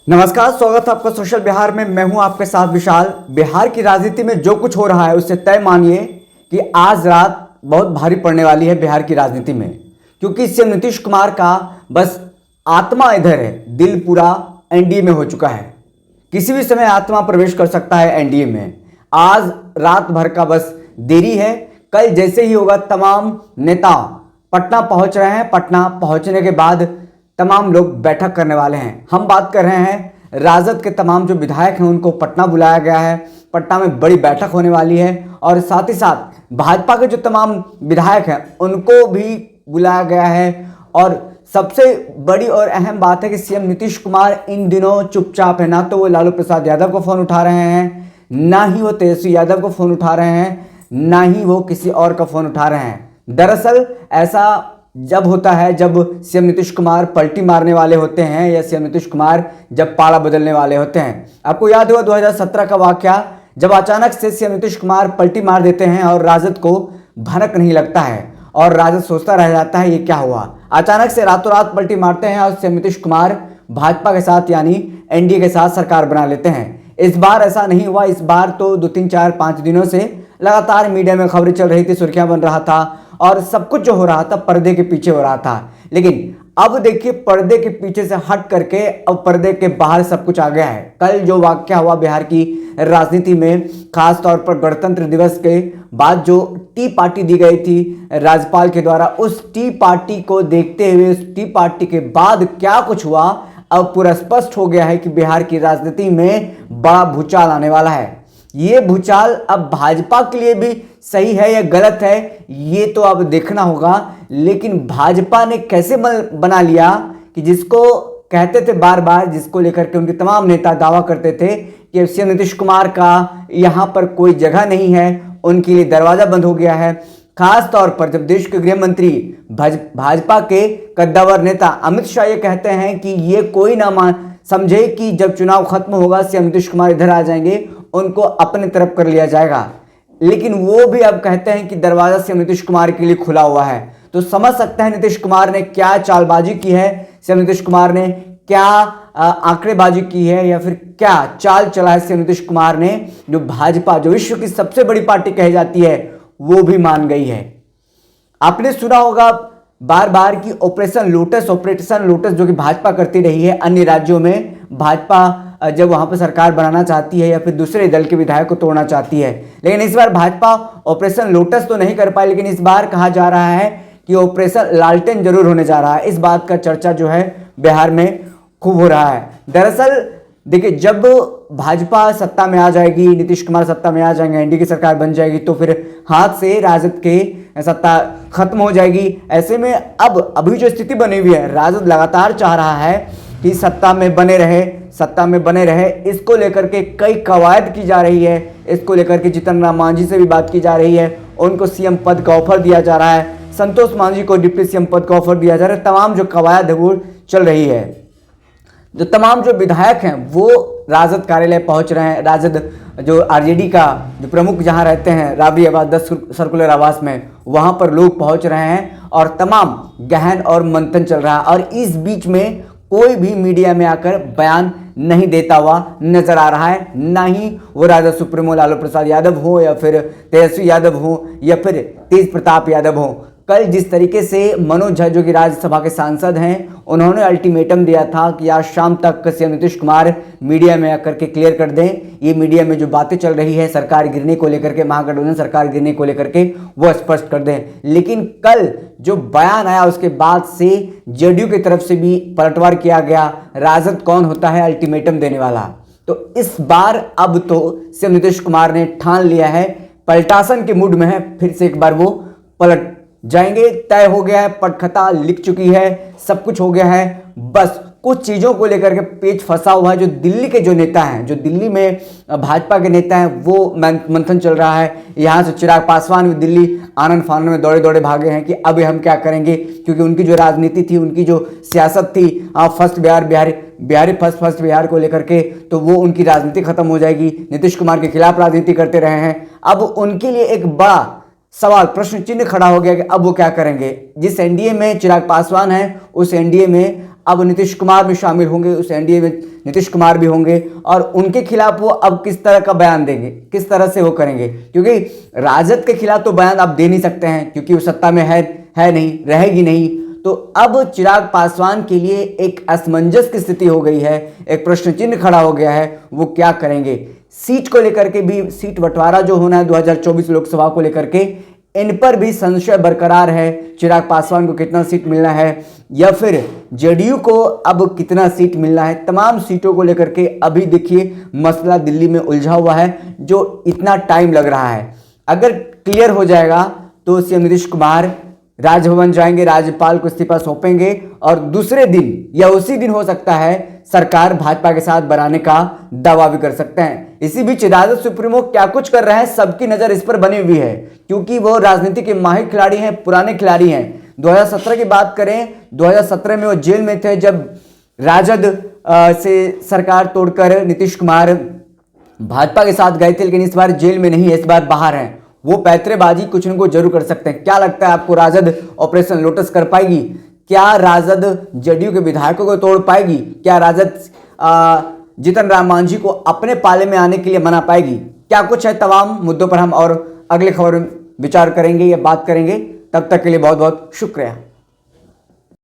नमस्कार, स्वागत है आपका सोशल बिहार में। मैं हूं आपके साथ विशाल। बिहार की राजनीति में जो कुछ हो रहा है उससे तय मानिए कि आज रात बहुत भारी पड़ने वाली है बिहार की राजनीति में, क्योंकि सीएम नीतीश कुमार का बस आत्मा इधर है, दिल पूरा एनडीए में हो चुका है। किसी भी समय आत्मा प्रवेश कर सकता है एनडीए में। आज रात भर का बस देरी है। कल जैसे ही होगा तमाम नेता पटना पहुंच रहे हैं। पटना पहुंचने के बाद तमाम लोग बैठक करने वाले हैं। हम बात कर रहे हैं राजद के तमाम जो विधायक हैं उनको पटना बुलाया गया है। पटना में बड़ी बैठक होने वाली है और साथ ही साथ भाजपा के जो तमाम विधायक हैं उनको भी बुलाया गया है। और सबसे बड़ी और अहम बात है कि सीएम नीतीश कुमार इन दिनों चुपचाप है। ना तो वो लालू प्रसाद यादव को फोन उठा रहे हैं, ना ही वो तेजस्वी यादव को फोन उठा रहे हैं, ना ही वो किसी और का फोन उठा रहे हैं। दरअसल ऐसा जब होता है जब सीएम नीतीश कुमार पलटी मारने वाले होते हैं या सीएम नीतीश कुमार जब पाला बदलने वाले होते हैं। आपको याद होगा 2017 का वाकया, जब अचानक से सीएम नीतीश कुमार पलटी मार देते हैं और राजद को भनक नहीं लगता है और राजद सोचता रह जाता है ये क्या हुआ। अचानक से रातों रात पलटी मारते हैं और सीएम नीतीश कुमार भाजपा के साथ यानी एनडीए के साथ सरकार बना लेते हैं। इस बार ऐसा नहीं हुआ। इस बार तो 2-3-4-5 दिनों से लगातार मीडिया में खबरें चल रही थी, सुर्खियां बन रहा था और सब कुछ जो हो रहा था पर्दे के पीछे हो रहा था। लेकिन अब देखिए, पर्दे के पीछे से हट करके अब पर्दे के बाहर सब कुछ आ गया है। कल जो वाकया हुआ बिहार की राजनीति में, खास तौर पर गणतंत्र दिवस के बाद जो टी पार्टी दी गई थी राज्यपाल के द्वारा, उस टी पार्टी को देखते हुए, उस टी पार्टी के बाद क्या कुछ हुआ, अब पूरा स्पष्ट हो गया है कि बिहार की राजनीति में बड़ा भूचाल आने वाला है। ये भूचाल अब भाजपा के लिए भी सही है या गलत है ये तो अब देखना होगा। लेकिन भाजपा ने कैसे बना लिया कि जिसको कहते थे बार बार, जिसको लेकर के उनके तमाम नेता दावा करते थे कि सीएम नीतीश कुमार का यहां पर कोई जगह नहीं है, उनके लिए दरवाजा बंद हो गया है। खास तौर पर जब देश के गृह मंत्री भाजपा के कद्दावर नेता अमित शाह ये कहते हैं कि ये कोई ना समझे कि जब चुनाव खत्म होगा सीएम नीतीश कुमार इधर आ जाएंगे, उनको अपने तरफ कर लिया जाएगा। लेकिन वो भी अब कहते हैं कि दरवाजा सीएम नीतीश कुमार के लिए खुला हुआ है। तो समझ सकते हैं नीतीश कुमार ने क्या चालबाजी की है, सीएम नीतीश कुमार ने क्या आंकड़ेबाजी की है या फिर क्या चाल चला है सीएम नीतीश कुमार ने, जो भाजपा जो विश्व की सबसे बड़ी पार्टी कही जाती है वो भी मान गई है। आपने सुना होगा बार बार कि ऑपरेशन लोटस जो कि भाजपा करती रही है अन्य राज्यों में। भाजपा जब वहां पर सरकार बनाना चाहती है या फिर दूसरे दल के विधायक को तोड़ना चाहती है, लेकिन इस बार भाजपा ऑपरेशन लोटस तो नहीं कर पाई, लेकिन इस बार कहा जा रहा है कि ऑपरेशन लालटेन जरूर होने जा रहा है। इस बात का चर्चा जो है बिहार में खूब हो रहा है। दरअसल देखिए, जब भाजपा सत्ता में आ जाएगी, नीतीश कुमार सत्ता में आ जाएंगे, एनडीए की सरकार बन जाएगी, तो फिर हाथ से राजद के सत्ता खत्म हो जाएगी। ऐसे में अब अभी जो स्थिति बनी हुई है, राजद लगातार चाह रहा है कि सत्ता में बने रहे। इसको लेकर के कई कवायद की जा रही है। इसको लेकर के जीतन राम मांझी से भी बात की जा रही है, उनको सीएम पद का ऑफर दिया जा रहा है, संतोष मांझी को डिप्टी सीएम पद का ऑफर दिया जा रहा है। तमाम जो कवायद है वो चल रही है। जो तमाम जो विधायक हैं वो राजद कार्यालय पहुंच रहे हैं। राजद जो आरजेडी का जो प्रमुख जहां रहते हैं राबड़ी आवास 10 सर्कुलर आवास में, वहां पर लोग पहुंच रहे हैं और तमाम गहन और मंथन चल रहा है। और इस बीच में कोई भी मीडिया में आकर बयान नहीं देता हुआ नजर आ रहा है, ना ही वो राजद सुप्रीमो लालू प्रसाद यादव हो या फिर तेजस्वी यादव हो या फिर तेज प्रताप यादव हो। कल जिस तरीके से मनोज झा जो कि राज्यसभा के सांसद हैं, उन्होंने अल्टीमेटम दिया था कि आज शाम तक सीएम नीतीश कुमार मीडिया में आकर के क्लियर कर दें, ये मीडिया में जो बातें चल रही है सरकार गिरने को लेकर के, महागठबंधन सरकार गिरने को लेकर के, वो स्पष्ट कर दें। लेकिन कल जो बयान आया उसके बाद से जेडीयू की तरफ से भी पलटवार किया गया। राजद कौन होता है अल्टीमेटम देने वाला? तो इस बार अब तो सीएम नीतीश कुमार ने ठान लिया है, पलटासन के मूड में है, फिर से एक बार वो पलट जाएंगे। तय हो गया है, पटकथा लिख चुकी है, सब कुछ हो गया है। बस कुछ चीजों को लेकर के पेच फंसा हुआ है। जो दिल्ली के जो नेता हैं, जो दिल्ली में भाजपा के नेता हैं, वो मंथन चल रहा है। यहां से चिराग पासवान भी दिल्ली आनंद फानन में दौड़े दौड़े भागे हैं कि अब हम क्या करेंगे, क्योंकि उनकी जो राजनीति थी, उनकी जो सियासत थी, फर्स्ट बिहार को लेकर के, तो वो उनकी राजनीति खत्म हो जाएगी। नीतीश कुमार के खिलाफ राजनीति करते रहे हैं। अब उनके लिए एक बड़ा सवाल, प्रश्न चिन्ह खड़ा हो गया कि अब वो क्या करेंगे। जिस एनडीए में चिराग पासवान है, उस एनडीए में अब नीतीश कुमार भी शामिल होंगे, उस एनडीए में नीतीश कुमार भी होंगे और उनके खिलाफ वो अब किस तरह का बयान देंगे, किस तरह से वो करेंगे, क्योंकि राजद के खिलाफ तो बयान आप दे नहीं सकते हैं क्योंकि वो सत्ता में है नहीं, रहेगी नहीं। तो अब चिराग पासवान के लिए एक असमंजस की स्थिति हो गई है, एक प्रश्न चिन्ह खड़ा हो गया है, वो क्या करेंगे। सीट को लेकर के भी, सीट बंटवारा जो होना है 2024 लोकसभा को लेकर के, इन पर भी संशय बरकरार है। चिराग पासवान को कितना सीट मिलना है या फिर जेडीयू को अब कितना सीट मिलना है, तमाम सीटों को लेकर के अभी देखिए मसला दिल्ली में उलझा हुआ है, जो इतना टाइम लग रहा है। अगर क्लियर हो जाएगा तो सीएम नीतीश कुमार राजभवन जाएंगे, राज्यपाल को इस्तीफा सौंपेंगे और दूसरे दिन या उसी दिन हो सकता है सरकार भाजपा के साथ बनाने का दावा भी कर सकते हैं। इसी बीच राजद सुप्रीमो क्या कुछ कर रहे हैं, सबकी नजर इस पर बनी हुई है क्योंकि वो राजनीति के माहिर खिलाड़ी हैं, पुराने खिलाड़ी हैं। 2017 की बात करें, 2017 में वो जेल में थे जब राजद से सरकार तोड़कर नीतीश कुमार भाजपा के साथ गए थे, लेकिन इस बार जेल में नहीं है, इस बार बाहर हैं। वो पैतरेबाजी कुछ न कुछ जरूर कर सकते हैं। क्या लगता है आपको, राजद ऑपरेशन लोटस कर पाएगी? क्या राजद जेडीयू के विधायकों को तोड़ पाएगी? क्या राजद जीतन राम मांझी को अपने पाले में आने के लिए मना पाएगी? क्या कुछ है, तमाम मुद्दों पर हम और अगले खबर में विचार करेंगे या बात करेंगे। तब तक के लिए बहुत बहुत शुक्रिया।